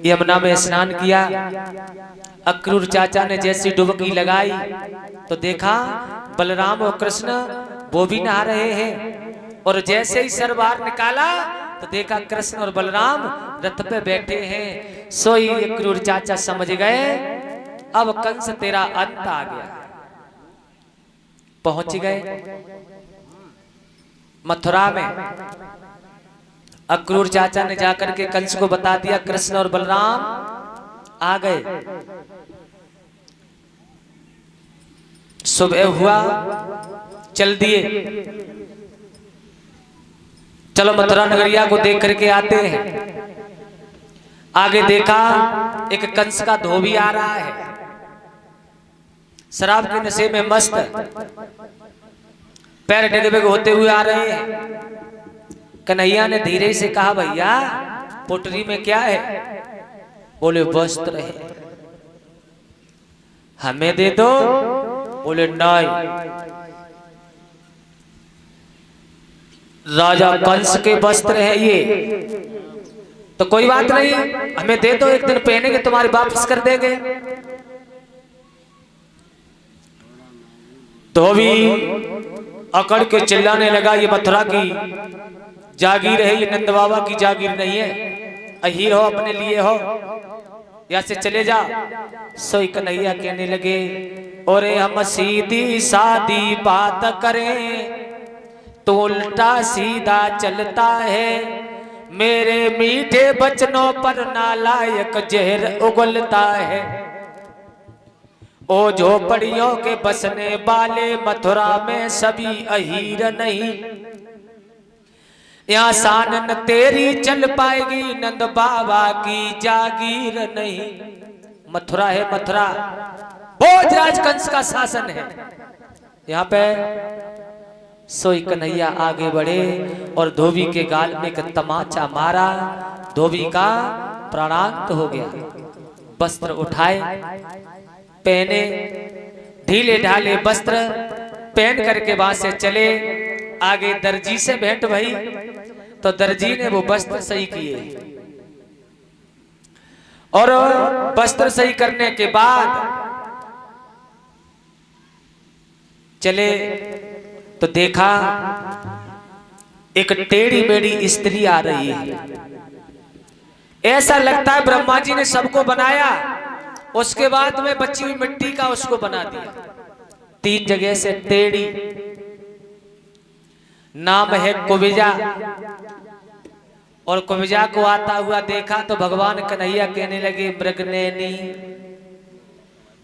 यमुना में स्नान किया। अक्रूर चाचा ने जैसी डुबकी लगाई तो देखा बलराम और कृष्ण वो भी नहा रहे हैं, और जैसे ही सर बाहर निकाला तो देखा कृष्ण और बलराम रथ पे बैठे हैं। सोई अक्रूर चाचा समझ गए अब कंस तेरा अंत आ गया। पहुंच गए मथुरा में। अक्रूर चाचा ने जाकर के कंस को बता दिया कृष्ण और बलराम आ गए। सुबह हुआ चल दिए, चलो मथुरा नगरिया को देख करके आते हैं। आगे देखा एक कंस का धोबी आ रहा है, शराब के नशे में मस्त, पैर डिगबिग होते हुए आ रहे हैं। कन्हैया ने धीरे से कहा भैया पोटरी में क्या है? बोले वस्त्र है। हमें दे दो। बोले नहीं, राजा कंस के वस्त्र है ये। तो कोई बात नहीं, हमें दे दो, एक दिन पहनेंगे तुम्हारे वापस कर देंगे। धोबी अकड़ के चिल्लाने लगा ये मथुरा की जागीर है, ये नंद बाबा की जागीर नहीं है, अहीर हो अपने लिए हो, यहाँ से चले जा। सोई कन्हैया कहने लगे और हम सीधी सादी बात करें तो उल्टा सीधा चलता है, मेरे मीठे बचनों पर नालायक जहर उगलता है। ओ झोपड़ियों के बसने वाले मथुरा में सभी अहीर नहीं, यहाँ शान न तेरी चल पाएगी, नंद बाबा की जागीर नहीं। मथुरा है मथुरा, भोजराज कंस का शासन है यहाँ पे। सोई कन्हैया आगे बढ़े और धोबी के गाल में एक तमाचा मारा, धोबी का प्राणांत हो गया। वस्त्र उठाए पहने, ढीले ढाले वस्त्र पहन करके वहां से चले। आगे दर्जी से भेंट भई तो दर्जी ने वो वस्त्र सही किए, और वस्त्र सही करने के बाद चले तो देखा एक टेढ़ी मेढ़ी स्त्री आ रही है। ऐसा लगता है ब्रह्मा जी ने सबको बनाया, उसके बाद में बची हुई मिट्टी का उसको बना दिया। 3 जगह से टेढ़ी, नाम है कुबिजा। और कुबिजा को आता हुआ देखा तो भगवान कन्हैया कहने लगे मृगनैनी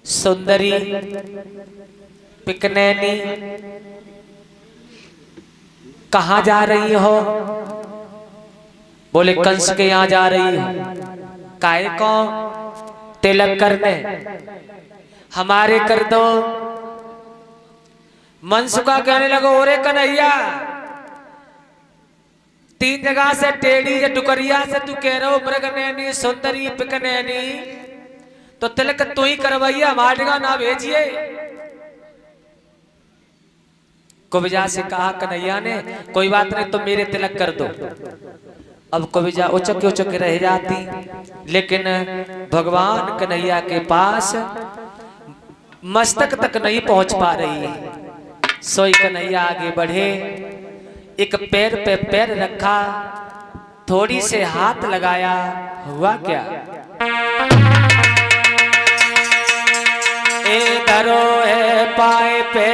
सुंदरी पिकनैनी कहाँ जा रही हो? बोले कंस के यहाँ जा रही हो। काहे को? तिलक करने, हमारे कर दो। मनसुखा कहने लगो ओरे कन्हैया 3 जगह से टेढ़ी या डुकरिया से तू कह रहे हो मृगनैनी सुंदरी पिकनैनी, तो तिलक तू ही करवाइए, हमारे जगह ना भेजिए। कुबिजा से कहा कन्हैया ने कोई बात नहीं, तो मेरे तिलक कर दो। अब कुबिजा उचक उचक रह जाती, लेकिन भगवान कन्हैया के पास मस्तक तक नहीं पहुंच पा रही है। सोई कन्हैया आगे बढ़े, एक पैर पे पैर रखा, थोड़ी से हाथ लगाया, हुआ क्या? ए धरो है पाए पे